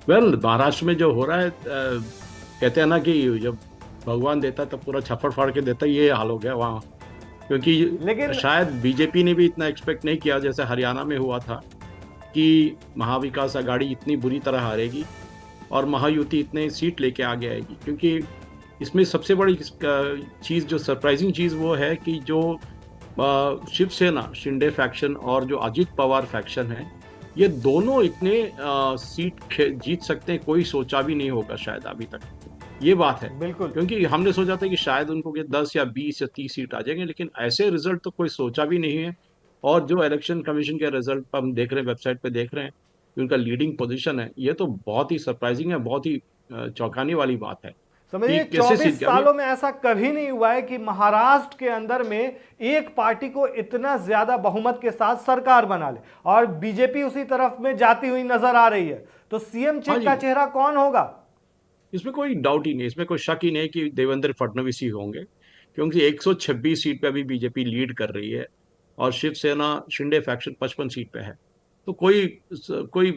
महाराष्ट्र में जो हो रहा है, कहते हैं ना कि जब भगवान देता है तब पूरा छप्पड़ फाड़ के देता है, ये हाल हो गया वहाँ। क्योंकि लेकिन शायद बीजेपी ने भी इतना एक्सपेक्ट नहीं किया जैसे हरियाणा में हुआ था कि महाविकास अघाड़ी इतनी बुरी तरह हारेगी और महायुति इतने सीट लेके आगे आएगी। क्योंकि इसमें सबसे बड़ी चीज़, जो सरप्राइजिंग चीज़ वो है कि जो शिवसेना शिंदे फैक्शन और जो अजित पवार फैक्शन है, ये दोनों इतने जीत सकते हैं, कोई सोचा भी नहीं होगा शायद अभी तक। ये बात है। बिल्कुल। क्योंकि हमने सोचा था कि शायद उनको कि 10 या 20 या 30 सीट आ जाएंगे, लेकिन ऐसे रिजल्ट तो कोई सोचा भी नहीं है। और जो इलेक्शन कमीशन के रिजल्ट हम देख रहे हैं, वेबसाइट पे देख रहे हैं कि उनका लीडिंग पोजीशन है, ये तो बहुत ही सरप्राइजिंग है, बहुत ही चौंकाने वाली बात है कि समझिए कैसे 24 सीट अभी। सालों में ऐसा कभी नहीं हुआ है कि महाराष्ट्र के अंदर में एक पार्टी को इतना ज्यादा बहुमत के साथ सरकार बना ले, और बीजेपी उसी तरफ में जाती हुई नजर आ रही है। तो सीएम हाँ का जी, चेहरा कौन होगा? इसमें कोई डाउट ही नहीं, इसमें कोई शक ही नहीं कि देवेंद्र फडणवीस ही होंगे। क्योंकि 126 सीट पे अभी बीजेपी लीड कर रही है और शिवसेना शिंदे फैक्शन 55 सीट पे है। तो कोई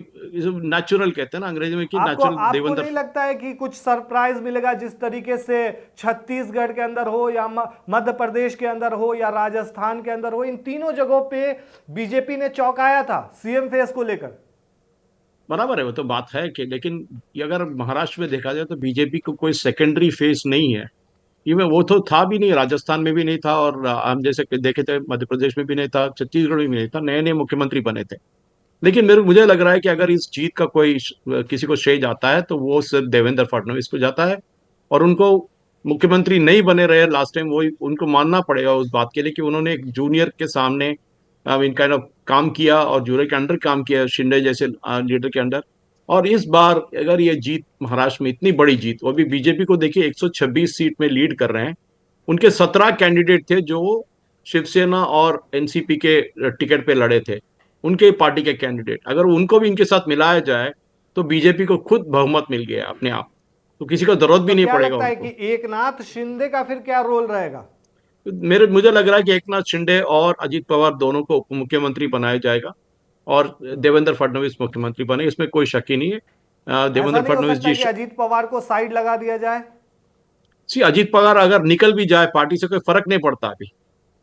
नेचुरल कहते हैं ना अंग्रेजी में कि आपको नेचुरल आपको देवेंद्र। नहीं लगता है कि कुछ सरप्राइज मिलेगा, जिस तरीके से छत्तीसगढ़ के अंदर हो या मध्य प्रदेश के अंदर हो या राजस्थान के अंदर हो, इन तीनों जगहों पे बीजेपी ने चौंकाया था सीएम फेस को लेकर। बराबर है, वो तो बात है कि, लेकिन ये अगर महाराष्ट्र में देखा जाए तो बीजेपी को कोई सेकेंडरी फेस नहीं है। ये में वो तो था भी नहीं, राजस्थान में भी नहीं था, और हम जैसे कि देखे थे मध्य प्रदेश में भी नहीं था, छत्तीसगढ़ में भी नहीं था, नए नए मुख्यमंत्री बने थे। लेकिन मुझे लग रहा है कि अगर इस जीत का कोई किसी को श्रेय जाता है तो वो सिर्फ देवेंद्र फडणवीस को जाता है। और उनको मुख्यमंत्री नहीं बने रहे लास्ट टाइम, वो उनको मानना पड़ेगा उस बात के लिए कि उन्होंने एक जूनियर के सामने इन काइंड ऑफ काम किया और जूनियर के अंडर काम किया, शिंदे जैसे लीडर के अंडर। और इस बार अगर ये जीत महाराष्ट्र में इतनी बड़ी जीत, वो भी बीजेपी को देखिए 126 सीट में लीड कर रहे हैं। उनके 17 कैंडिडेट थे जो शिवसेना और एनसीपी के टिकट पे लड़े थे, उनके पार्टी के कैंडिडेट, अगर उनको भी इनके साथ मिलाया जाए तो बीजेपी को खुद बहुमत मिल गया अपने आप। तो किसी को जरूरत भी तो नहीं क्या पड़ेगा लगता है उनको। कि एकनाथ शिंदे का फिर क्या रोल रहेगा? मुझे लग रहा है कि एकनाथ शिंदे और अजीत पवार दोनों को उप मुख्यमंत्री बनाया जाएगा और देवेंद्र फडणवीस मुख्यमंत्री बने, इसमें कोई शक ही नहीं है। ऐसा देवेंद्र नहीं हो फडणवीस सकता जी। कि अजीत पवार को साइड लगा दिया जाए? सी अजीत पवार अगर निकल भी जाए पार्टी से कोई फर्क नहीं पड़ता अभी,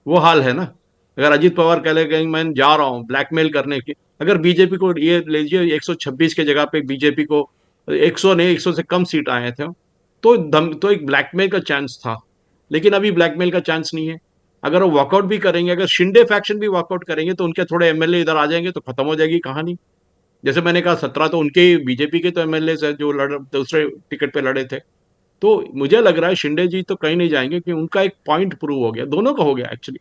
वो हाल है ना। अगर अजीत पवार कह ले कि मैं जा रहा हूँ ब्लैकमेल करने की, अगर बीजेपी को ये लीजिए 126 के जगह पे बीजेपी को 100 नहीं, 100 से कम सीट आए थे, तो एक ब्लैकमेल का चांस था। लेकिन अभी ब्लैकमेल का चांस नहीं है। अगर वो वॉकआउट भी करेंगे, अगर शिंदे फैक्शन भी वॉकआउट करेंगे तो उनके थोड़े एमएलए इधर आ जाएंगे तो खत्म हो जाएगी कहानी। जैसे मैंने कहा 17 तो उनके बीजेपी के तो एमएलए है जो दूसरे टिकट पे लड़े थे। तो मुझे लग रहा है शिंदे जी तो कहीं नहीं जाएंगे कि उनका एक पॉइंट प्रूव हो गया, दोनों का हो गया एक्चुअली,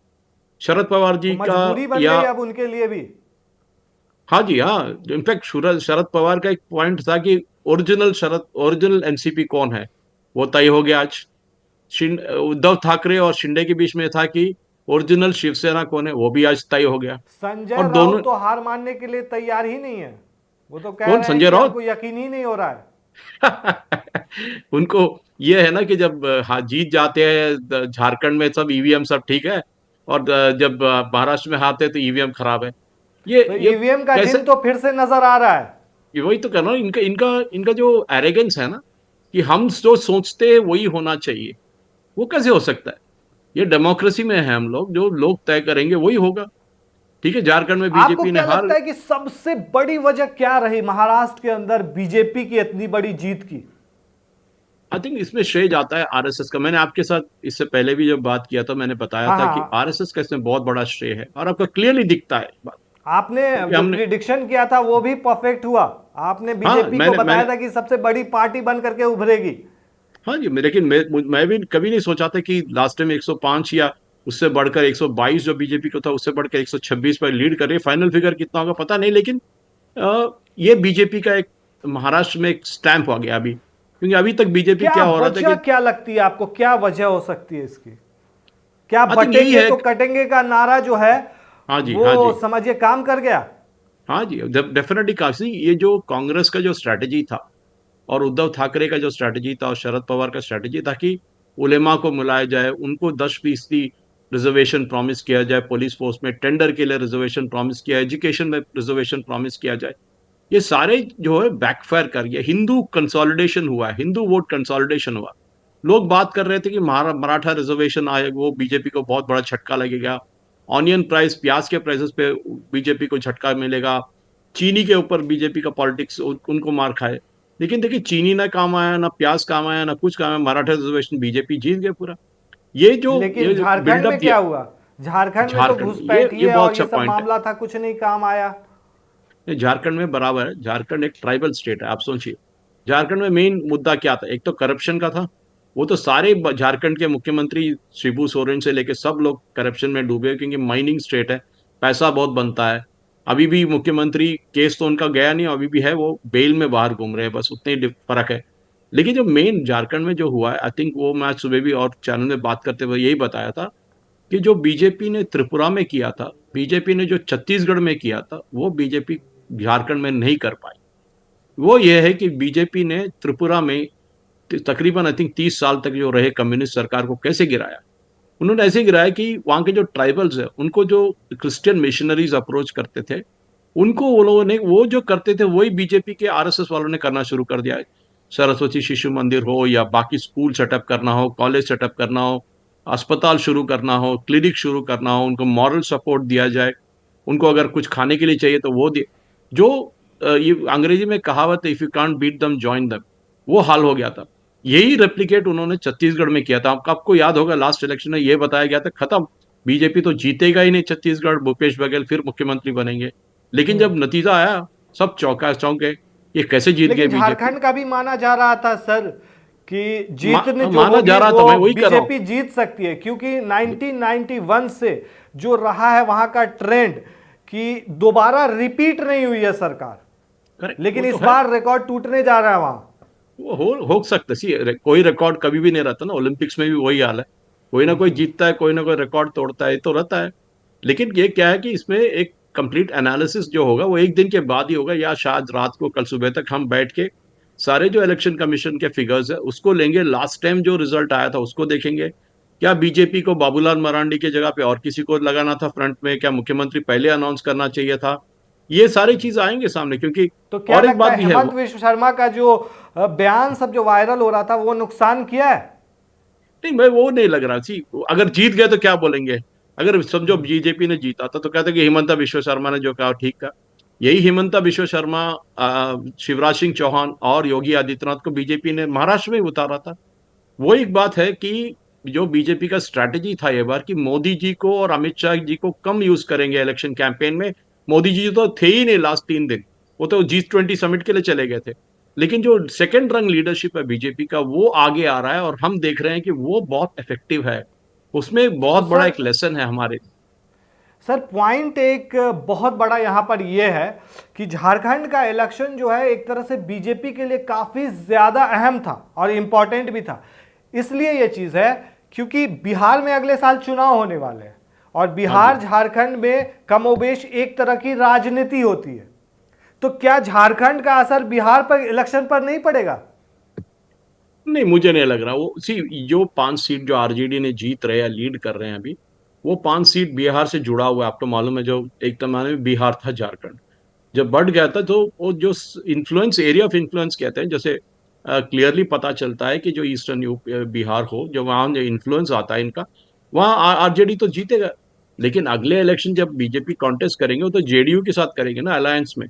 शरद पवार तो जी का। मजबूरी बन या गई अब उनके लिए भी। हाँ जी, हाँ। इनफैक्ट शरद शरद पवार का एक पॉइंट था कि ओरिजिनल एनसीपी कौन है, वो तय हो गया आज। उद्धव ठाकरे और शिंदे के बीच में था कि ओरिजिनल शिवसेना कौन है, वो भी आज तय हो गया। संजय और दोनों। राउत तो हार मानने के लिए तैयार ही नहीं है। वो तो कह कौन, रहे हैं संजय कि राउत? हमको यकीन ही नहीं हो रहा है। उनको ये है ना कि जब हाँ जीत जाते हैं झारखंड में सब ईवीएम सब ठीक है, और जब महाराष्ट्र में हारते हैं तो ईवीएम खराब है। तो ये ईवीएम का कैसे? जिन तो फिर से नजर आ रहा है। ये वही तो कहना, इनका इनका इनका जो एरोगेंस है ना, कि हम जो सोचते हैं वही होना चाहिए, वो कैसे हो सकता है? ये डेमोक्रेसी में है, हम लोग जो लोग तय करेंगे वही होगा। ठीक है, झारखंड में आपको बीजेपी ने क्या हार। लगता है कि सबसे बड़ी वजह क्या रही महाराष्ट्र के अंदर बीजेपी की इतनी बड़ी जीत की? आई थिंक इसमें श्रेय जाता है आरएसएस का। मैंने आपके साथ इससे पहले भी जब बात किया था, मैंने बताया हाँ था हाँ कि हाँ। आरएसएस का इसमें बहुत बड़ा श्रेय है, और आपका क्लियरली दिखता है बात। आपने क्योंकि जो हमने। प्रिडिक्शन किया था वो भी परफेक्ट हुआ। आपने हाँ, बीजेपी को मैंने मैंने बताया था कि सबसे बड़ी पार्टी बन करके उभरेगी। हाँ जी, लेकिन मैं भी कभी नहीं सोचा था कि लास्ट टाइम 105 या उससे बढ़कर 122 जो बीजेपी को था, उससे बढ़कर 126 पर लीड कर रही है। फाइनल फिगर कितना होगा पता नहीं, लेकिन ये बीजेपी का एक महाराष्ट्र में एक स्टैंप हो गया अभी। क्योंकि अभी तक बीजेपी क्या क्या हो रहा था वजह कि, क्या लगती है आपको, क्या वजह हो सकती है इसकी? क्या आई थिंक यही बटेंगे है तो कटेंगे का नारा जो है हाँ जी, हाँ वो जी, समझिए काम कर गया? हाँ जी, डेफिनेटली काफी। ये जो कांग्रेस का जो स्ट्रैटेजी था और उद्धव ठाकरे का जो स्ट्रैटेजी था और शरद पवार का स्ट्रैटेजी था कि उलेमा को मिलाया जाए, उनको 10% रिजर्वेशन प्रॉमिस किया जाए, पुलिस फोर्स में टेंडर के लिए रिजर्वेशन प्रॉमिस किया, एजुकेशन में रिजर्वेशन प्रॉमिस किया जाए। ये सारे जो है बैकफायर कर गया। हिंदू कंसोलिडेशन हुआ है, हिंदू वोट कंसोलिडेशन हुआ। लोग बात कर रहे थे कि मराठा रिजर्वेशन आएगा, वो बीजेपी को बहुत बड़ा झटका लगेगा। ऑनियन प्राइस, प्याज के प्राइसेस पे बीजेपी को झटका मिलेगा। चीनी के ऊपर बीजेपी का पॉलिटिक्स उनको मार खाए। लेकिन देखिए, चीनी ना काम आया, ना प्याज काम आया, ना कुछ काम आया, मराठा रिजर्वेशन बीजेपी जीत गया पूरा। लेकिन ये झारखंड बिल्डअप में दिया। क्या हुआ? झारखंड में तो झारखंड, ये घुसपैठिए बहुत और अच्छा ये सब पॉइंट है। मामला था, कुछ नहीं काम आया। नहीं, झारखंड में बराबर है। झारखंड एक ट्राइबल स्टेट है, आप सोचिए। झारखंड में मेन मुद्दा क्या था? एक तो करप्शन का था। वो तो सारे झारखंड के मुख्यमंत्री शिबू सोरेन से लेके सब लोग करप्शन में डूबे हैं, क्योंकि माइनिंग स्टेट है, पैसा बहुत बनता है। अभी भी मुख्यमंत्री, केस तो उनका गया नहीं, अभी भी है, वो बेल में बाहर घूम रहे हैं, बस उतने ही फर्क है। लेकिन जो मेन झारखंड में जो हुआ है, आई थिंक वो मैं आज सुबह भी और चैनल में बात करते हुए यही बताया था कि जो बीजेपी ने त्रिपुरा में किया था, बीजेपी ने जो छत्तीसगढ़ में किया था, वो बीजेपी झारखंड में नहीं कर पाई। वो ये है कि बीजेपी ने त्रिपुरा में तकरीबन आई थिंक 30 साल तक जो रहे कम्युनिस्ट सरकार को कैसे गिराया। उन्होंने ऐसे गिराया कि वहां के जो ट्राइबल्स है, उनको जो क्रिश्चियन मिशनरीज अप्रोच करते थे, उनको वो लोगों ने, वो जो करते थे वही बीजेपी के आरएसएस वालों ने करना शुरू कर दिया है। सरस्वती शिशु मंदिर हो, या बाकी स्कूल सेटअप करना हो, कॉलेज सेटअप करना हो, अस्पताल शुरू करना हो, क्लिनिक शुरू करना हो, उनको मॉरल सपोर्ट दिया जाए। उनको अगर कुछ खाने के लिए चाहिए तो वो दे। जो ये अंग्रेजी में कहावत है, इफ यू कांट बीट दम जॉइन दम, वो हाल हो गया था। यही रेप्लिकेट उन्होंने छत्तीसगढ़ में किया था। आपको याद होगा लास्ट इलेक्शन में ये बताया गया था, खत्म, बीजेपी तो जीतेगा ही नहीं छत्तीसगढ़, भूपेश बघेल फिर मुख्यमंत्री बनेंगे। लेकिन जब नतीजा आया, सब चौंके, ये कैसे जीत गए लेकिन बीजेपी। झारखंड का भी माना जा रहा था सर कि जीतने जो माना जा होगी रहा था, मैं वो वही कर रहा हूँ। बीजेपी जीत सकती है, क्योंकि 1991 से जो रहा है वहां का ट्रेंड कि दोबारा रिपीट नहीं हुई है सरकार। करेक्ट, वो लेकिन तो इस है। बार रिकॉर्ड टूटने जा रहा है वहां। वो हो सकता, सी कोई रिकॉर्ड कभी भी नहीं रहता ना, ओलंपिक्स में भी वही हाल है। कोई ना कोई जीतता है, कोई ना कोई रिकॉर्ड तोड़ता है, तो रहता है। लेकिन ये क्या है कि इसमें एक कंप्लीट एनालिसिस जो होगा वो एक दिन के बाद ही होगा, या शायद रात को, कल सुबह तक हम बैठ के सारे जो इलेक्शन कमीशन के फिगर्स है उसको लेंगे, लास्ट टाइम जो रिजल्ट आया था उसको देखेंगे। क्या बीजेपी को बाबूलाल मरांडी की जगह पे और किसी को लगाना था फ्रंट में? क्या मुख्यमंत्री पहले अनाउंस करना चाहिए था? ये सारी चीज आएंगे सामने, क्योंकि तो क्या और एक लगता बात है भी है। हेमंत विश्व शर्मा का जो बयान सब जो वायरल हो रहा था वो नुकसान किया है? नहीं, मैं वो नहीं लग रहा सी। अगर जीत गए तो क्या बोलेंगे? अगर समझो बीजेपी ने जीता था तो कहते कि हिमंता विश्व शर्मा ने जो कहा ठीक कहा। यही हिमंता विश्व शर्मा शिवराज सिंह चौहान और योगी आदित्यनाथ को बीजेपी ने महाराष्ट्र में उतारा था। वो एक बात है कि जो बीजेपी का स्ट्रैटेजी था ये बार, कि मोदी जी को और अमित शाह जी को कम यूज करेंगे इलेक्शन कैंपेन में। मोदी जी तो थे ही नहीं लास्ट 3 दिन, वो तो G20 समिट के लिए चले गए थे। लेकिन जो सेकेंड रंग लीडरशिप है बीजेपी का, वो आगे आ रहा है, और हम देख रहे हैं कि वो बहुत इफेक्टिव है। उसमें तो बहुत बड़ा सर एक लेसन है हमारे। सर पॉइंट एक बहुत बड़ा यहां पर यह है कि झारखंड का इलेक्शन जो है एक तरह से बीजेपी के लिए काफी ज्यादा अहम था और इंपॉर्टेंट भी था। इसलिए यह चीज है क्योंकि बिहार में अगले साल चुनाव होने वाले हैं और हाँ जी। बिहार झारखंड में कमोबेश एक तरह की राजनीति होती है। तो क्या झारखंड का असर बिहार पर इलेक्शन पर नहीं पड़ेगा? नहीं, मुझे नहीं लग रहा। वो सी, जो 5 सीट जो आरजेडी ने जीत रहे या लीड कर रहे हैं अभी, वो 5 सीट बिहार से जुड़ा हुआ है। आपको मालूम है, जो एक जमाने में बिहार था, झारखंड जब बढ़ गया था, तो वो जो इन्फ्लुएंस, एरिया ऑफ इन्फ्लुएंस कहते हैं, जैसे क्लियरली पता चलता है कि जो ईस्टर्न बिहार हो, जो वहाँ जो इन्फ्लुएंस आता है इनका, वहाँ आरजेडी तो जीतेगा। लेकिन अगले इलेक्शन जब बीजेपी कॉन्टेस्ट करेंगे, वो तो जेडीयू के साथ करेंगे ना अलायंस में।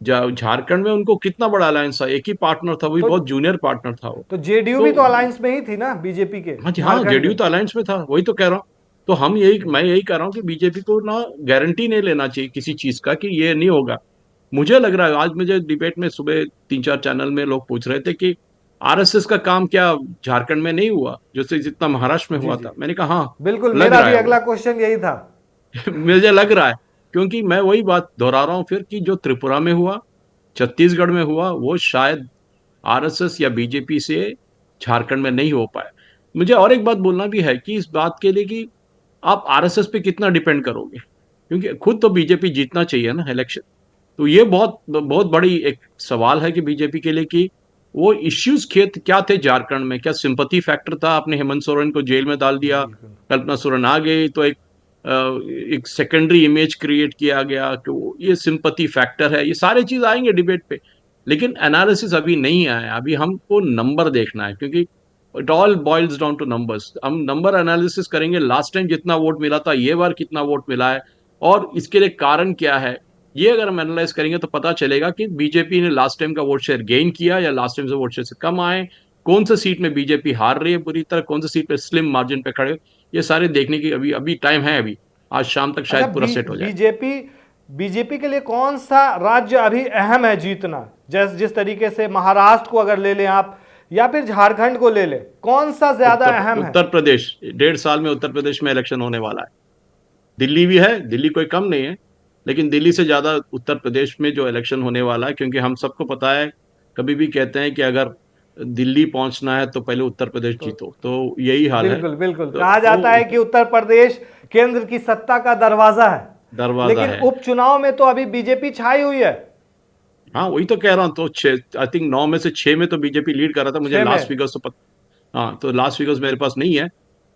झारखंड में उनको कितना बड़ा अलायंस था, एक ही पार्टनर था, वो भी तो बहुत जूनियर पार्टनर था वो। तो जेडीयू तो भी तो अलायंस में ही थी ना बीजेपी के हाँ जी, हाँ, झारखंड जेडीयू में। तो अलायंस में था, वही तो कह रहा हूँ। तो मैं यही कह रहा हूँ कि बीजेपी को ना गारंटी नहीं लेना चाहिए किसी चीज का कि ये नहीं होगा। मुझे लग रहा है, आज मुझे डिबेट में सुबह 3-4 चैनल में लोग पूछ रहे थे कि आरएसएस का काम क्या झारखंड में नहीं हुआ जैसे जितना महाराष्ट्र में जी हुआ जी, था? मैंने कहा हाँ, बिल्कुल, लग मेरा रहा भी है वो। अगला क्वेश्चन यही था। मुझे लग रहा है, क्योंकि मैं वही बात दोहरा रहा हूँ फिर, कि जो त्रिपुरा में हुआ, छत्तीसगढ़ में हुआ, वो शायद आरएसएस या बीजेपी से झारखंड में नहीं हो पाया। मुझे और एक बात बोलना भी है कि इस बात के लिए कि आप आरएसएस पे कितना डिपेंड करोगे, क्योंकि खुद तो बीजेपी जीतना चाहिए ना इलेक्शन। तो ये बहुत बहुत बड़ी एक सवाल है कि बीजेपी के लिए, कि वो इश्यूज खेत क्या थे झारखंड में? क्या सिंपैथी फैक्टर था? आपने हेमंत सोरेन को जेल में डाल दिया, बिल्कुल। कल्पना सोरेन आ गई, तो एक एक सेकेंडरी इमेज क्रिएट किया गया कि ये सिंपैथी फैक्टर है, ये सारे चीज आएंगे डिबेट पे, लेकिन एनालिसिस अभी नहीं आया। अभी हमको नंबर देखना है, क्योंकि it all boils down to numbers. हम नंबर एनालिसिस करेंगे, लास्ट टाइम जितना वोट मिला था, ये बार कितना वोट मिला है, और इसके लिए कारण क्या है। ये अगर हम एनालाइज करेंगे तो पता चलेगा कि बीजेपी ने लास्ट टाइम का वोट शेयर गेन किया या लास्ट टाइम से वोट शेयर से कम आए, कौन सा सीट में बीजेपी हार रही है बुरी तरह, कौन सा सीट पे स्लिम मार्जिन पे खड़े। ये सारे देखने की अभी अभी टाइम है। अभी आज शाम तक अच्छा, शायद पूरा सेट हो जाए। बीजेपी बीजेपी के लिए कौन सा राज्य अभी अहम है जीतना? जिस तरीके से महाराष्ट्र को अगर ले लें आप, या फिर झारखंड को ले लें, कौन सा ज्यादा अहम है? उत्तर प्रदेश, 1.5 साल में उत्तर प्रदेश में इलेक्शन होने वाला है। दिल्ली भी है, दिल्ली कोई कम नहीं है, लेकिन दिल्ली से ज्यादा उत्तर प्रदेश में जो इलेक्शन होने वाला है, क्योंकि हम सबको पता है, कभी भी कहते हैं कि अगर दिल्ली पहुंचना है तो पहले उत्तर प्रदेश तो जीतो, तो यही हाल है। बिल्कुल बिल्कुल, तो कहा जाता है कि उत्तर प्रदेश केंद्र की सत्ता का दरवाजा है, दरवाजा लेकिन है। उपचुनाव में तो अभी बीजेपी छाई हुई है। हाँ, वही तो कह रहा हूँ। तो छः, आई थिंक 9 में से 6 में तो बीजेपी लीड कर रहा था, मुझे 6 में। लास्ट फिगर्स तो पता। हाँ, तो लास्ट फिगर्स मेरे पास नहीं है,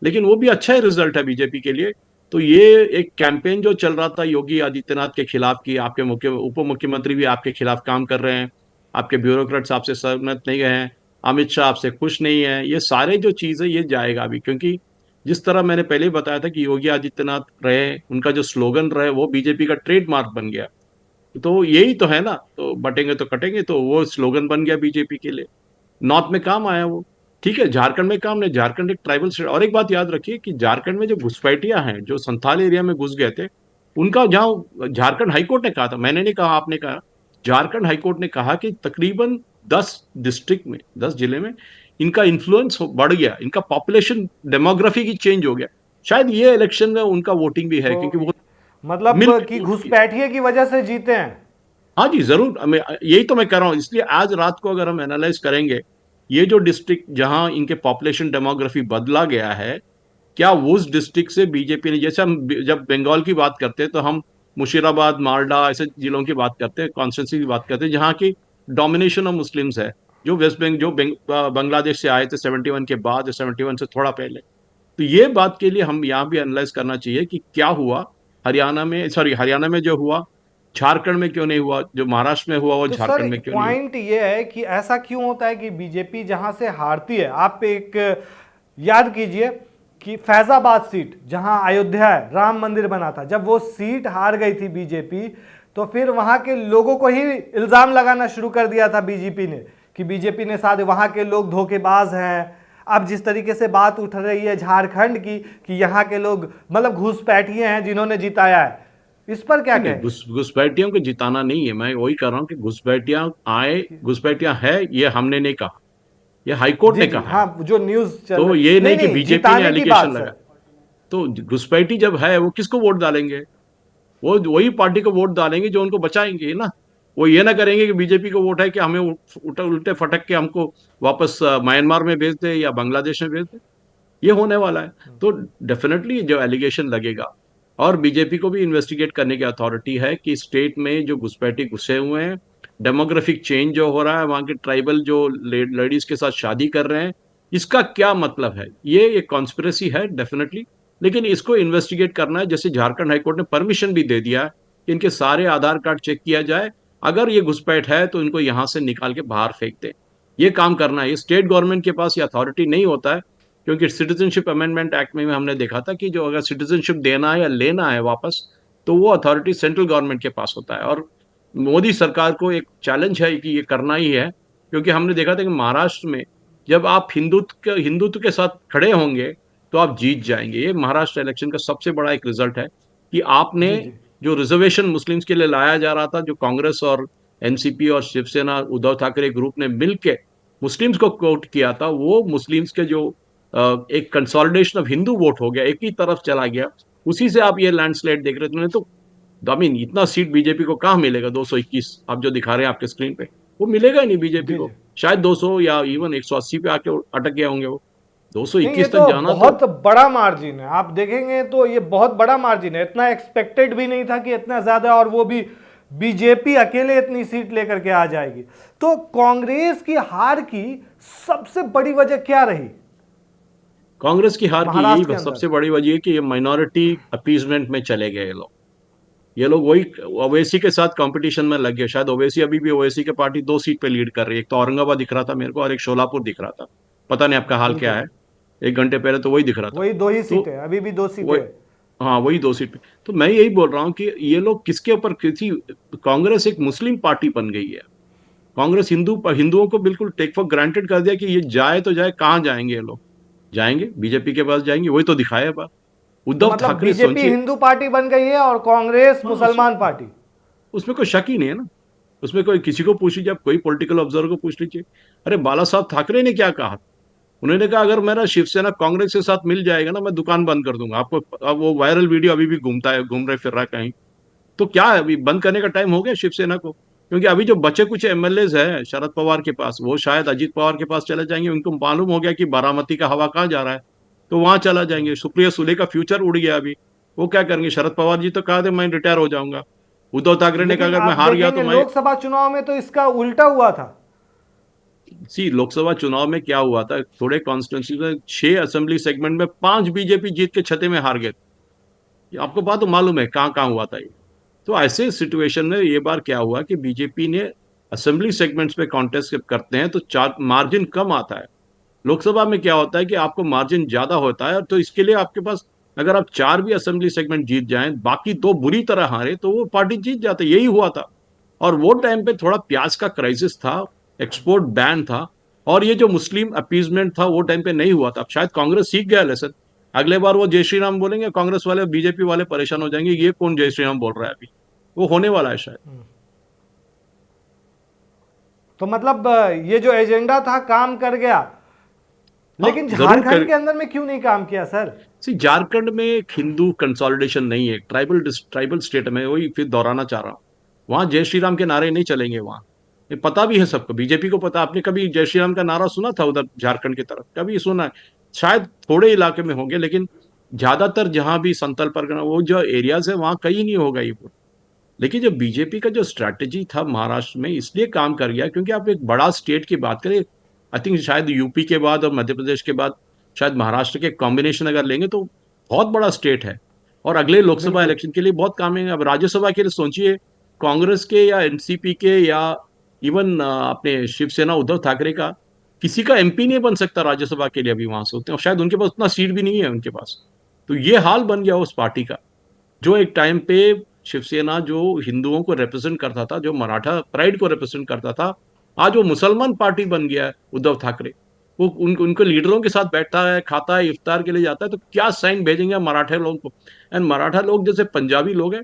लेकिन वो भी अच्छा ही रिजल्ट है बीजेपी के लिए। तो ये एक कैंपेन जो चल रहा था योगी आदित्यनाथ के खिलाफ की, आपके उप मुख्यमंत्री भी आपके खिलाफ काम कर रहे हैं, आपके ब्यूरोक्रेट्स आपसे सहमत नहीं गए हैं, अमित शाह आपसे खुश नहीं है, ये सारे जो चीज़ है ये जाएगा अभी। क्योंकि जिस तरह मैंने पहले ही बताया था कि योगी आदित्यनाथ रहे, उनका जो स्लोगन रहे वो बीजेपी का ट्रेडमार्क बन गया। तो यही तो है ना, तो बटेंगे तो कटेंगे, तो वो स्लोगन बन गया बीजेपी के लिए। नॉर्थ में काम आया वो, ठीक है, झारखंड में काम नहीं, झारखंड एक ट्राइबल स्टेट। और एक बात याद रखिए कि झारखंड में जो घुसपैठियां हैं, जो संथाल एरिया में घुस गए थे, उनका जहां झारखंड हाईकोर्ट ने कहा था, मैंने नहीं कहा, आपने कहा, झारखंड हाईकोर्ट ने कहा कि तकरीबन 10 डिस्ट्रिक्ट में, 10 जिले में इनका इन्फ्लुएंस बढ़ गया, इनका पॉपुलेशन डेमोग्राफी की चेंज हो गया। शायद ये इलेक्शन में उनका वोटिंग भी है, तो क्योंकि वो मतलब मिलकर कि वोट किए। घुसपैठिए की वजह से जीते हैं। हाँ जी, जरूर, यही तो मैं कह रहा हूँ। इसलिए आज रात को अगर हम एनालाइज करेंगे, ये जो डिस्ट्रिक्ट जहां इनके पॉपुलेशन डेमोग्राफी बदला गया है, क्या उस डिस्ट्रिक्ट से बीजेपी ने, जैसे हम जब बंगाल की बात करते हैं तो हम मुशीराबाद, मालडा ऐसे जिलों की बात करते हैं, कॉन्स्टिट्यूंसी की बात करते हैं जहाँ की डोमिनेशन ऑफ मुस्लिम्स है, जो वेस्ट बंग जो बांग्लादेश से आए थे 71 के बाद, 71 से थोड़ा पहले। तो ये बात के लिए हम यहाँ भी एनालाइज करना चाहिए कि क्या हुआ हरियाणा में, सॉरी हरियाणा में जो हुआ, झारखंड में क्यों नहीं हुआ, जो महाराष्ट्र में हुआ वो तो सर, झारखंड में क्यों नहीं हुआ। पॉइंट ये है कि ऐसा क्यों होता है कि बीजेपी जहां से हारती है, आप एक याद कीजिए कि फैजाबाद सीट जहां अयोध्या है, राम मंदिर बना था, जब वो सीट हार गई थी बीजेपी, तो फिर वहां के लोगों को ही इल्जाम लगाना शुरू कर दिया था बीजेपी ने, कि बीजेपी ने साथ, वहां के लोग धोखेबाज हैं। अब जिस तरीके से बात उठ रही है झारखंड की कि यहाँ के लोग मतलब घुसपैठिए हैं जिन्होंने जिताया है, इस पर क्या नहीं नहीं, कहेंगे? घुसपैठियों को जिताना नहीं है, मैं वही कर रहा हूँ कि घुसपैठियां आए, घुसपैठियां है, ये हमने नहीं कहा, ये हाईकोर्ट जी ने जी, कहा है। हाँ, जो न्यूज चल तो रही, ये नहीं नहीं कि नहीं, बीजेपी ने जिताने की एलिगेशन बात लगा। सर। तो घुसपैठी जब है वो किसको वोट डालेंगे, वो वही पार्टी को वोट डालेंगे जो उनको बचाएंगे ना। वो ये ना करेंगे कि बीजेपी को वोट है कि हमें उल्टे फटक के हमको वापस म्यांमार में भेज दे या बांग्लादेश में भेज दे, ये होने वाला है। तो डेफिनेटली जो एलिगेशन लगेगा, और बीजेपी को भी इन्वेस्टिगेट करने की अथॉरिटी है कि स्टेट में जो घुसपैठी घुसे हुए हैं, डेमोग्राफिक चेंज जो हो रहा है, वहां के ट्राइबल जो लेडीज के साथ शादी कर रहे हैं, इसका क्या मतलब है। ये एक कॉन्स्पिरेसी है डेफिनेटली, लेकिन इसको इन्वेस्टिगेट करना है। जैसे झारखंड हाईकोर्ट ने परमिशन भी दे दिया कि इनके सारे आधार कार्ड चेक किया जाए, अगर ये घुसपैठ है तो इनको यहां से निकाल के बाहर फेंक दें। ये काम करना है, ये स्टेट गवर्नमेंट के पास ये अथॉरिटी नहीं होता है। क्योंकि सिटीजनशिप अमेंडमेंट एक्ट में हमने देखा था कि जो अगर सिटीजनशिप देना है या लेना है वापस, तो वो अथॉरिटी सेंट्रल गवर्नमेंट के पास होता है। और मोदी सरकार को एक चैलेंज है कि ये करना ही है, क्योंकि हमने देखा था कि महाराष्ट्र में जब आप हिंदुत्व के साथ खड़े होंगे तो आप जीत जाएंगे। ये महाराष्ट्र इलेक्शन का सबसे बड़ा एक रिजल्ट है कि आपने जी जी, जो रिजर्वेशन मुस्लिम्स के लिए लाया जा रहा था, जो कांग्रेस और एनसीपी और शिवसेना, उद्धव ठाकरे ग्रुप ने मिलकर मुस्लिम्स को कोट किया था, वो मुस्लिम्स के जो एक कंसोलिडेशन ऑफ हिंदू वोट हो गया, एक ही तरफ चला गया। उसी से आप ये लैंडस्लाइड देख रहे थे। तो आई मीन इतना सीट बीजेपी को कहाँ मिलेगा, 221 आप जो दिखा रहे हैं आपके स्क्रीन पे, वो मिलेगा ही नहीं बीजेपी जी को। जी। शायद 200 या इवन 180 पे आके अटक गए होंगे वो। नहीं, ये 221 तक तो जाना तो बहुत बड़ा मार्जिन है, आप देखेंगे तो ये बहुत बड़ा मार्जिन है, इतना एक्सपेक्टेड भी नहीं था कि इतना ज्यादा, और वो भी बीजेपी अकेले इतनी सीट लेकर के आ जाएगी। तो कांग्रेस की हार की सबसे बड़ी वजह क्या रही? कांग्रेस की हार की महाराष्ट्र के यही अंदर। सबसे बड़ी वजह है कि ये माइनॉरिटी अपीजमेंट में चले गए ये लोग वही ओवैसी के साथ कंपटीशन में लग गए। शायद ओवैसी अभी भी ओवैसी के पार्टी 2 सीट पे लीड कर रही है। एक तो औरंगाबाद दिख रहा था मेरे को और एक शोलापुर दिख रहा था। पता नहीं आपका हाल क्या बिल्कुल। है। 1 घंटे पहले तो वही दिख रहा था। वही 2 ही तो सीटें, अभी भी 2 सीटें वही, हैं। हाँ वही 2 सीट पे। तो मैं यही बोल रहा हूँ कि ये लोग किसके ऊपर किसी, कांग्रेस एक मुस्लिम पार्टी बन गई है। कांग्रेस हिंदुओं को बिल्कुल टेक फॉर ग्रांटेड कर दिया कि ये जाए तो जाए, कहाँ जाएंगे ये लोग? जाएंगे बीजेपी के पास जाएंगे, वही तो दिखाया बात। तो उद्धव मतलब ठाकरे बीजेपी सोचिए। हिंदू पार्टी बन गई है और कांग्रेस हाँ, मुसलमान पार्टी। उसमें कोई शक ही नहीं है ना। उसमें कोई किसी को पूछ लीजिए आप, कोई पॉलिटिकल ऑब्जर्वर को पूछ लीजिए। अरे बाला साहब ठाकरे ने क्या कहा? उन्होंने कहा अगर मेरा शिवसेना कांग्रेस के साथ मिल जाएगा ना, मैं दुकान बंद कर दूंगा आपको। अब वो वायरल वीडियो अभी भी घूमता है, घूम रहे फिर रहा है कहीं। तो क्या है, अभी बंद करने का टाइम हो गया शिवसेना को? क्योंकि अभी जो बचे कुछ एमएलए है शरद पवार के पास, वो शायद अजीत पवार के पास चले जाएंगे। उनको मालूम हो गया कि बारामती का हवा कहाँ जा रहा है, तो वहां चला जाएंगे। सुप्रिया सुले का फ्यूचर उड़ गया अभी। वो क्या करेंगे? शरद पवार जी तो कहा थे मैं रिटायर हो जाऊंगा। उद्धव ठाकरे ने कहा लेकिन अगर मैं आप हार गया तो देखेंगे मैं, लोकसभा चुनाव में तो इसका उल्टा हुआ था। सी लोकसभा चुनाव में क्या हुआ था, थोड़े कॉन्स्टिट्यूंसी में 6 असेंबली सेगमेंट में 5 बीजेपी जीत के छठे में हार गए। ये आपको बात तो मालूम है कहाँ कहाँ हुआ था ये। तो ऐसे सिचुएशन में ये बार क्या हुआ कि बीजेपी ने असेंबली सेगमेंट्स पे कॉन्टेस्ट करते हैं तो चार मार्जिन कम आता है। लोकसभा में क्या होता है कि आपको मार्जिन ज्यादा होता है, तो इसके लिए आपके पास, अगर आप 4 भी असेंबली सेगमेंट जीत जाएं, बाकी 2 बुरी तरह हारे, तो वो पार्टी जीत जाते। यही हुआ था। और वो टाइम पे थोड़ा प्याज का क्राइसिस था, एक्सपोर्ट बैन था, और ये जो मुस्लिम अपीजमेंट था वो टाइम पे नहीं हुआ था। अब शायद कांग्रेस सीख गया लेसन। अगले बार वो जय श्री राम बोलेंगे, कांग्रेस वाले बीजेपी वाले परेशान हो जाएंगे, ये कौन जय श्री राम बोल रहा है अभी। वो होने वाला है शायद। तो मतलब ये जो एजेंडा था काम कर गया। हाँ लेकिन जरूर झारखंड कर। के अंदर में क्यों नहीं काम किया सर? सी झारखंड में एक हिंदू कंसोलिडेशन नहीं है, ट्राइबल ट्राइबल स्टेट में, वही फिर दोहराना चाह रहा हूँ। वहां जय श्री राम के नारे नहीं चलेंगे वहां। ये पता भी है सबको, बीजेपी को पता। आपने कभी जय श्री राम का नारा सुना था उधर झारखंड की तरफ? कभी सुना है? शायद थोड़े इलाके में होंगे, लेकिन ज्यादातर जहां भी संतल परगना वो जो एरियाज है वहां कहीं नहीं होगा ये। लेकिन जो बीजेपी का जो स्ट्रैटेजी था महाराष्ट्र में इसलिए काम कर गया क्योंकि आप एक बड़ा स्टेट की बात करें। आई थिंक शायद यूपी के बाद और मध्य प्रदेश के बाद शायद महाराष्ट्र के कॉम्बिनेशन अगर लेंगे तो बहुत बड़ा स्टेट है। और अगले लोकसभा बिल्कुल। इलेक्शन के लिए बहुत काम है। अब राज्यसभा के लिए सोचिए, कांग्रेस के या एनसीपी के या इवन अपने शिवसेना उद्धव ठाकरे का किसी का एमपी नहीं बन सकता राज्यसभा के लिए अभी वहां से होते हैं, और शायद उनके पास उतना सीट भी नहीं है उनके पास। तो ये हाल बन गया उस पार्टी का। जो एक टाइम पे शिवसेना जो हिंदुओं को रिप्रेजेंट करता था, जो मराठा प्राइड को रिप्रेजेंट करता था, आज वो मुसलमान पार्टी बन गया है उद्धव ठाकरे। वो उनके लीडरों के साथ बैठता है, खाता है, इफ्तार के लिए जाता है। तो क्या साइन भेजेंगे मराठा लोगों को? एंड मराठा लोग जैसे पंजाबी लोग हैं,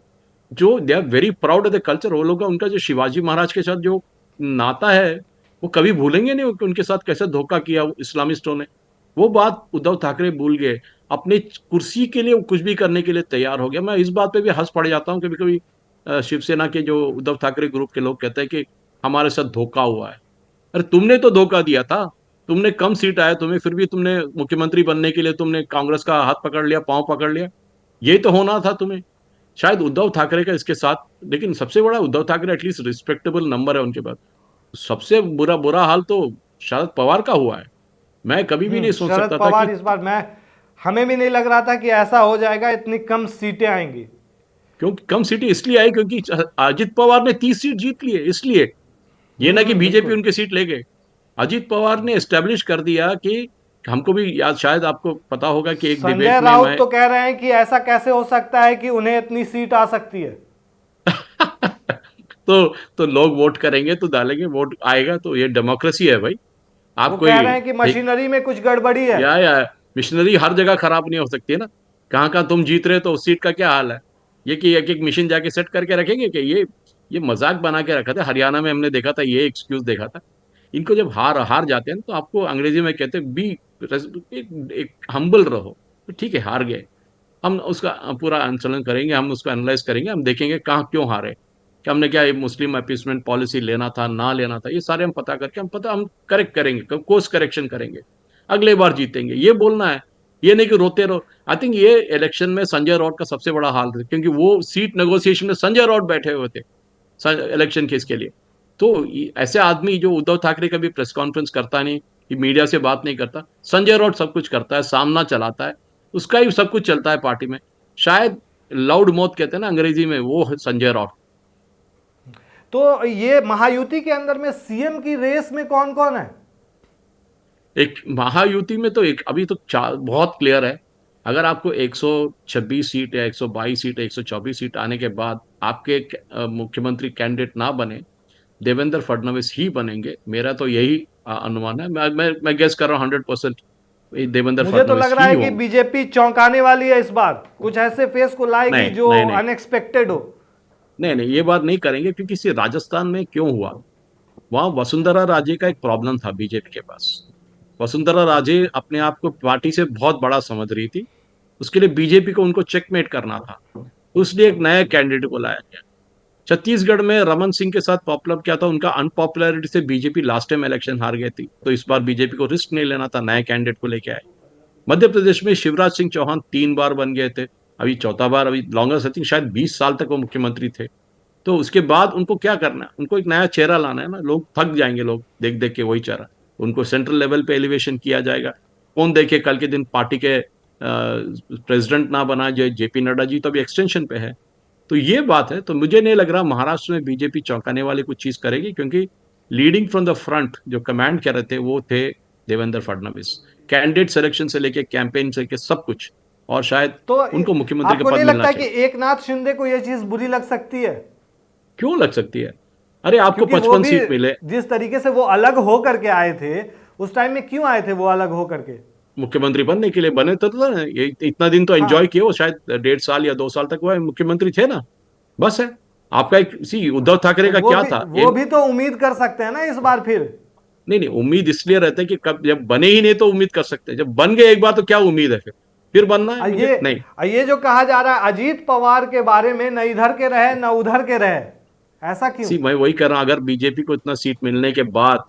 जो they are very proud of the culture. वो लोग उनका जो शिवाजी महाराज के साथ जो नाता है वो कभी भूलेंगे नहीं कि उनके साथ कैसे धोखा किया इस्लामिस्टों ने। वो बात उद्धव ठाकरे भूल गए। अपनी कुर्सी के लिए वो कुछ भी करने के लिए तैयार हो गया। मैं इस बात पे भी हंस पड़ जाता हूँ कभी कभी। शिवसेना के जो उद्धव ठाकरे ग्रुप के लोग कहते हैं कि हमारे साथ धोखा हुआ है। अरे तुमने तो धोखा दिया था। तुमने कम सीट आया तुम्हें, फिर भी तुमने मुख्यमंत्री बनने के लिए तुमने कांग्रेस का हाथ पकड़ लिया, पांव पकड़ लिया। यही तो होना था तुम्हें। शायद उद्धव ठाकरे का इसके साथ, लेकिन सबसे बड़ा Uddhav Thackeray at least respectable number है उनके पास। सबसे बुरा बुरा हाल तो शरद पवार का हुआ है। मैं कभी भी नहीं सोच शरद सकता था कि, पवार इस बार मैं हमें भी नहीं लग रहा था कि ऐसा हो जाएगा, इतनी कम सीटें आएंगी। क्योंकि कम सीटें इसलिए आई क्योंकि अजित पवार ने 30 सीट जीत लिए इसलिए। ये ना कि बीजेपी बिल्कुल। उनकी सीट ले गए। अजित पवार ने एस्टेब्लिश कर दिया कि, हमको भी याद, शायद आपको पता होगा कि एक संजय डिबेट में राउत मैं तो कह रहे हैं कि ऐसा कैसे हो सकता है कि उन्हें इतनी सीट आ सकती है। तो लोग वोट करेंगे तो डालेंगे, वोट आएगा तो ये डेमोक्रेसी है भाई। आप वो कह कोई रहे हैं कि मशीनरी में कुछ गड़बड़ी है। या मिशनरी हर जगह खराब नहीं हो सकती है ना। कहाँ कहाँ तुम जीत रहे हो तो उस सीट का क्या हाल है? ये कि एक एक मशीन जाके सेट करके रखेंगे कि ये मजाक बना के रखा था। हरियाणा में हमने देखा था, ये एक्सक्यूज देखा था। इनको जब हार हार जाते हैं तो आपको अंग्रेजी में कहते हैं बी, एक हम्बल रहो। तो ठीक है, हार गए, हम उसका पूरा अनुसरण करेंगे, हम उसको एनालाइज करेंगे, हम देखेंगे कहाँ क्यों हारे, कि हमने क्या मुस्लिम अपीसमेंट पॉलिसी लेना था ना लेना था, ये सारे हम पता करके हम करेक्ट करेंगे, कोर्स करेक्शन करेंगे, अगले बार जीतेंगे, ये बोलना है। ये नहीं कि रोते रहो। आई थिंक ये इलेक्शन में संजय राउत का सबसे बड़ा हाल था, क्योंकि वो सीट नेगोशिएशन में संजय राउत बैठे हुए थे इलेक्शन केस के लिए। तो ऐसे आदमी जो उद्धव ठाकरे कभी प्रेस कॉन्फ्रेंस करता नहीं, ये मीडिया से बात नहीं करता। संजय राउत सब कुछ करता है, सामना चलाता है, उसका ही सब कुछ चलता है पार्टी में। शायद लाउड माउथ कहते हैं ना अंग्रेजी में, वो है संजय राउत। तो ये महायुति के अंदर में सीएम की रेस में कौन कौन है? एक महायुति में तो एक अभी तो बहुत क्लियर है। अगर आपको 126 सीट या 122 सीट, 124 सीट आने के बाद आपके मुख्यमंत्री कैंडिडेट ना बने, देवेंद्र फडणवीस ही बनेंगे। मेरा तो यही अनुमान है। मैं गेस कर रहा हूँ 100% देवेंद्र मुझे तो लग फडणवीस रहा ही है कि होंगे। बीजेपी चौंकाने वाली है इस बार, कुछ ऐसे फेस को लाएगी नहीं जो नहीं नहीं अनएक्सपेक्टेड हो। नहीं नहीं, ये बात नहीं करेंगे, क्योंकि इसी राजस्थान में क्यों हुआ, वहां वसुंधरा राजे का एक प्रॉब्लम था बीजेपी के पास। वसुंधरा राजे अपने आप को पार्टी से बहुत बड़ा समझ रही थी, उसके लिए बीजेपी को उनको चेकमेट करना था, उसलिए एक नया कैंडिडेट को लाया गया। छत्तीसगढ़ में रमन सिंह के साथ प्रॉब्लम क्या था, उनका अनपॉपुलैरिटी से बीजेपी लास्ट टाइम इलेक्शन हार गई थी, तो इस बार बीजेपी को रिस्क नहीं लेना था, नए कैंडिडेट को लेके आए। मध्य प्रदेश में शिवराज सिंह चौहान 3 बार बन गए थे, अभी चौथा बार, अभी लॉन्गर सचिन शायद 20 साल तक वो मुख्यमंत्री थे। तो उसके बाद उनको क्या करना है, उनको एक नया चेहरा लाना है ना, लोग थक जाएंगे, लोग देख देख के वही चेहरा। उनको सेंट्रल लेवल पे एलिवेशन किया जाएगा। कौन देखे कल के दिन पार्टी के प्रेसिडेंट ना बना, जो जेपी नड्डा जी तो अभी एक्सटेंशन पे है। तो ये बात है। तो मुझे नहीं लग रहा महाराष्ट्र में बीजेपी चौंकाने वाली कुछ चीज करेगी, क्योंकि लीडिंग फ्रॉम द फ्रंट जो कमांड कर रहे थे वो थे देवेंद्र फडणवीस, कैंडिडेट सिलेक्शन से लेके कैंपेन से लेके सब कुछ। और शायद तो उनको मुख्यमंत्री का आपको पद नहीं मिलना लगता कि चाहिए। एक नाथ शिंदे को यह चीज बुरी लग सकती है? क्यों लग सकती है? अरे आपको क्योंकि वो 55 भी सीट मिले। जिस तरीके से वो अलग हो करके आए थे, उस टाइम में क्यों आए थे वो अलग हो करके? मुख्यमंत्री बनने के लिए बने तो ना, ये इतना दिन तो एंजॉय हाँ, किए, वो शायद 1.5 साल या 2 साल तक वो मुख्यमंत्री थे ना, बस है। आपका एक सी उद्धव ठाकरे तो का क्या था, वो भी तो उम्मीद कर सकते हैं ना इस बार फिर। नहीं नहीं, उम्मीद इसलिए रहता है कि कब जब बने ही नहीं तो उम्मीद कर सकते हैं, जब बन गए एक बार तो क्या उम्मीद है, फिर बनना है मुझे नहीं। ये जो कहा जा रहा है अजीत पवार के बारे में, न इधर के रहे न उधर के रहे, ऐसा क्यों? सी मैं वही कर रहा हूं, अगर बीजेपी को इतना सीट मिलने के बाद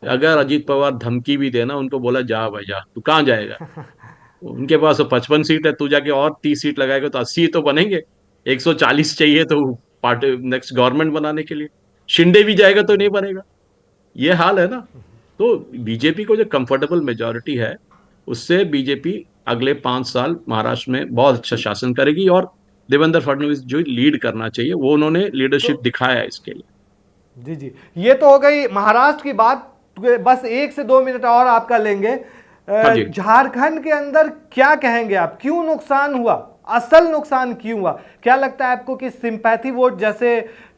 अगर अजीत पवार धमकी भी देना, उनको बोला जा भाई जा, तू कहाँ जाएगा, उनके पास तो 55 सीट है, तू जाके और 30 सीट लगाएगा तो 80 तो बनेंगे। 140 चाहिए तो पार्टी नेक्स्ट गवर्नमेंट बनाने के लिए, शिंदे भी जाएगा तो नहीं बनेगा, ये हाल है ना। तो बीजेपी को जो कंफर्टेबल मेजोरिटी है, उससे बीजेपी अगले 5 साल महाराष्ट्र में बहुत अच्छा शासन करेगी, और देवेंद्र फडणवीस जो लीड करना चाहिए वो उन्होंने तो लीडरशिप दिखाया है इसके लिए। जी जी, ये तो हो गई महाराष्ट्र की बात। बस 1 से 2 मिनट और आपका लेंगे। हाँ जी। झारखंड के अंदर क्या कहेंगे आप, क्यों नुकसान हुआ, असल नुकसान क्यों हुआ? क्या लगता है आपको कि सिंपैथी वोट जैसे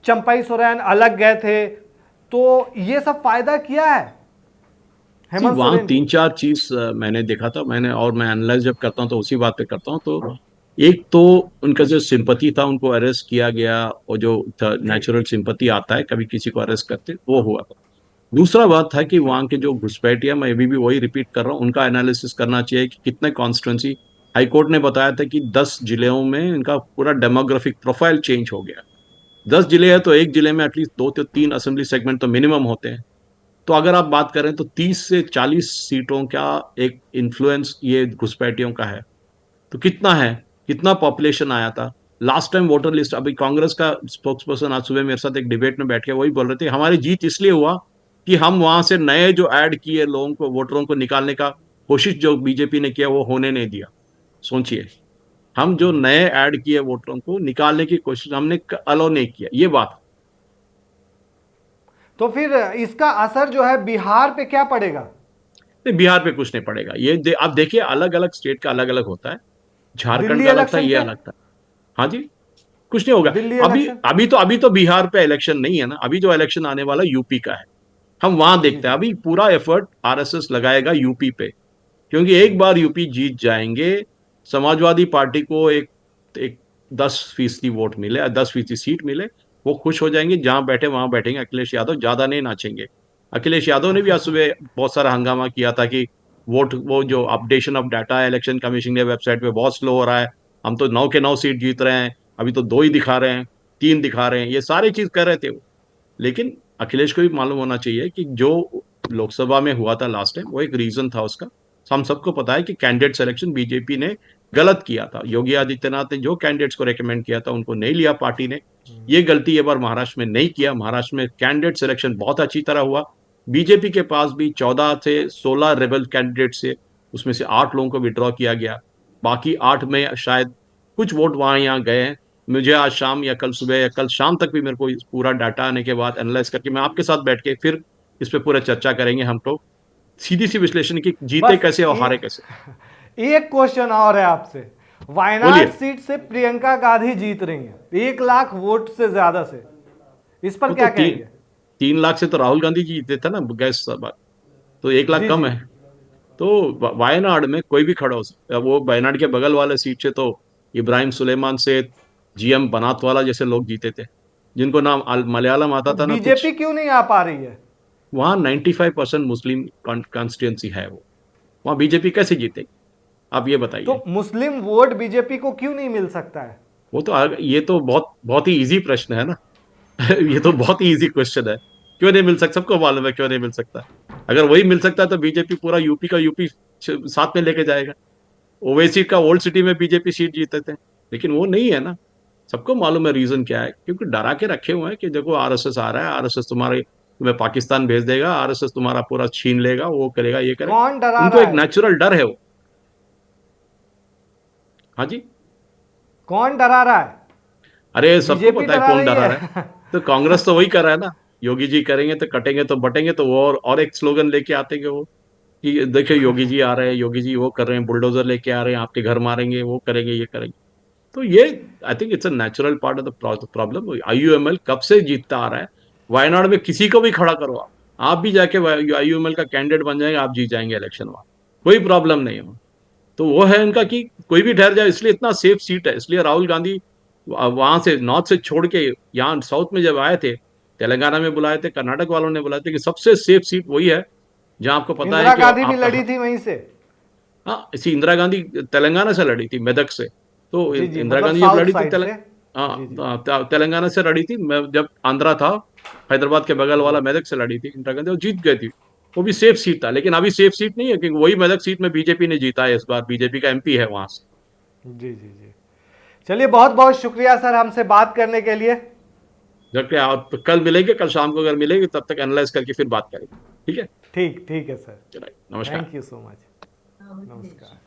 चंपई सोरेन अलग गए थे, तो ये सब फायदा किया है जी हेमंत वहाँ सोरेन को? 3-4 चीज मैंने देखा था, मैं एनालाइज जब करता हूँ तो उसी बात पे करता हूँ। तो एक तो उनका जो सिंपति था, उनको अरेस्ट किया गया, और जो जी नेचुरल सिंपति आता है कभी किसी को अरेस्ट करते, वो हुआ था। दूसरा बात था कि वहाँ के जो घुसपैठिया, मैं अभी भी वही रिपीट कर रहा हूँ, उनका एनालिसिस करना चाहिए कि कितने कॉन्स्टिट्यूंसी। हाईकोर्ट ने बताया था कि 10 जिलों में इनका पूरा डेमोग्राफिक प्रोफाइल चेंज हो गया। 10 जिले है तो एक जिले में एटलीस्ट 2 से 3 असेंबली सेगमेंट तो मिनिमम होते हैं। तो अगर आप बात करें तो 30 से 40 सीटों का एक इन्फ्लुएंस ये घुसपैठियों का है। तो कितना है, कितना पॉपुलेशन आया था लास्ट टाइम वोटर लिस्ट। अभी कांग्रेस का स्पोक्स पर्सन आज सुबह मेरे साथ एक डिबेट में बैठ के वही बोल रहे थे, हमारी जीत इसलिए हुआ कि हम वहां से नए जो ऐड किए लोगों को, वोटरों को निकालने का कोशिश जो बीजेपी ने किया वो होने नहीं दिया। सोचिए, हम जो नए ऐड किए वोटरों को निकालने की कोशिश हमने अलो नहीं किया, ये बात। तो फिर इसका असर जो है बिहार पे क्या पड़ेगा? नहीं, बिहार पे कुछ नहीं पड़ेगा। आप देखिए, अलग अलग स्टेट का अलग अलग होता है। झारखंड दिल्ली का अलग था, इलेक्शन ये पे, अलग था। हाँ जी, कुछ नहीं होगा। दिल्ली अभी इलेक्शन। अभी तो बिहार पे इलेक्शन नहीं है ना, अभी जो इलेक्शन आने वाला यूपी का है। हम वहां जी देखते हैं, जी अभी पूरा एफर्ट आरएसएस लगाएगा यूपी पे, क्योंकि एक बार यूपी जीत जाएंगे, समाजवादी पार्टी को एक 10% वोट मिले, 10% सीट मिले, वो खुश हो जाएंगे, जहां बैठे वहां बैठेंगे। अखिलेश यादव ज्यादा नहीं नाचेंगे। अखिलेश यादव ने भी आज सुबह बहुत सारा हंगामा किया था कि वोट, वो जो अपडेशन ऑफ डाटा है इलेक्शन कमीशन के वेबसाइट पे बहुत स्लो हो रहा है, हम तो 9 के 9 सीट जीत रहे हैं, अभी तो 2 ही दिखा रहे हैं, 3 दिखा रहे हैं, ये सारी चीज कर रहे थे वो। लेकिन अखिलेश को भी मालूम होना चाहिए कि जो लोकसभा में हुआ था लास्ट टाइम, वो एक रीजन था उसका। हम सबको पता है कि कैंडिडेट सिलेक्शन बीजेपी ने गलत किया था। योगी आदित्यनाथ ने जो कैंडिडेट्स को रेकमेंड किया था उनको नहीं लिया पार्टी ने। ये गलती ये बार महाराष्ट्र में नहीं किया। महाराष्ट्र में कैंडिडेट सिलेक्शन बहुत अच्छी तरह हुआ, बीजेपी के पास भी 14 से 16 रेबल कैंडिडेट से, उसमें से 8 लोगों को विड्रॉ किया गया। बाकी 8 में शायद कुछ वोट वहां यहाँ गए हैं। मुझे आज शाम या कल सुबह या कल शाम तक भी मेरे को इस पूरा डाटा आने के बाद एनालाइज करके मैं आपके साथ बैठ के फिर इस पे पूरा चर्चा करेंगे। हम तो सीधी सी विश्लेषण की जीते बस कैसे और हारे कैसे। एक क्वेश्चन और है आपसे। वायनाड बोलिए। सीट से प्रियंका गांधी जीत रही हैं 1 लाख वोट से ज्यादा से, इस पर वो तो क्या कहेंगे? 3 लाख से तो राहुल गांधी जी जीते थे ना गैस बात। तो 1 लाख जी कम जी। है। तो वायनाड में कोई भी खड़ा हो सकता है। वो वायनाड के बगल वाले सीट से तो इब्राहिम सुलेमान से जीएम बनात वाला जैसे लोग जीते थे, जिनको नाम मलयालम तो आता था ना कुछ। बीजेपी क्यों नहीं आ पा रही है? वहाँ 95% मुस्लिम कॉन्स्टिट्यूंसी है। वो वहाँ बीजेपी कैसे जीतेगी, आप ये तो बताइए। मुस्लिम वोट बीजेपी को क्यों नहीं मिल सकता है? वो तो ये तो बहुत बहुत ही इजी प्रश्न है ना। ये तो बहुत ही इजी क्वेश्चन है। क्यों नहीं मिल सकता, सबको मालूम है क्यों नहीं मिल सकता। अगर वही मिल सकता है तो बीजेपी पूरा यूपी का यूपी साथ में लेके जाएगा। ओवैसी का ओल्ड सिटी में बीजेपी सीट जीते थे, लेकिन वो नहीं है ना। सबको मालूम है रीजन क्या है, क्योंकि डरा के रखे हुए हैं कि देखो आरएसएस आ रहा है, आरएसएस तुम्हें पाकिस्तान भेज देगा, आरएसएस तुम्हारा पूरा छीन लेगा, वो करेगा ये कौन करेगा। डरा उनको रहा एक है? नेचुरल डर है वो। हाँ जी। कौन डरा रहा है? अरे सबको बीजेपी पता है डरा कौन रही डरा रहा है। है। तो कांग्रेस तो वही कर रहा है ना। योगी जी करेंगे तो कटेंगे तो बटेंगे, तो वो और एक स्लोगन लेके आते हैं वो कि देखिए योगी जी आ रहे हैं, योगी जी वो कर रहे हैं, बुलडोजर लेके आ रहे हैं, आपके घर मारेंगे, वो करेंगे ये करेंगे। तो ये I think it's a natural part of the problem. IUML कब से जीतता आ रहा है। वायनाड में किसी को भी खड़ा करो आप भी जाके आईयूएमएल का कैंडिडेट बन जाएंगे, आप जीत जाएंगे इलेक्शन वहां। कोई प्रॉब्लम नहीं है। तो वो है इनका कि कोई भी ठहर जाए, इसलिए इतना सेफ सीट है। इसलिए राहुल गांधी वहां से नॉर्थ से छोड़ के यहाँ साउथ में जब आए थे, तेलंगाना में बुलाए थे, कर्नाटक वालों ने बुलाए थे, कि सबसे सेफ सीट वही है जहां आपको पता है इंदिरा कि गांधी भी आपका। लड़ी थी वहीं से। हाँ, इसी इंदिरा गांधी तेलंगाना से लड़ी थी, मेदक से। तो जी जी, इंदिरा मतलब गांधी जब साउथ लड़ी थी साइड से। जी जी। तेलंगाना से लड़ी थी। मैं जब आंध्रा था, हैदराबाद के बगल वाला जी मेदक से लड़ी थी इंदिरा गांधी, और जीत गई थी। वो भी सेफ सीट था, लेकिन अभी सेफ सीट नहीं है, क्योंकि वही मेदक सीट में बीजेपी ने जीता है इस बार। बीजेपी का एमपी है वहां से। जी जी। जी चलिए, बहुत बहुत शुक्रिया सर हमसे बात करने के लिए। जबकि आप कल मिलेंगे, कल शाम को अगर मिलेंगे तब तक एनालाइज करके फिर बात करेंगे। ठीक है। ठीक ठीक है सर। चलिए, नमस्कार। Thank you so much. नमस्कार।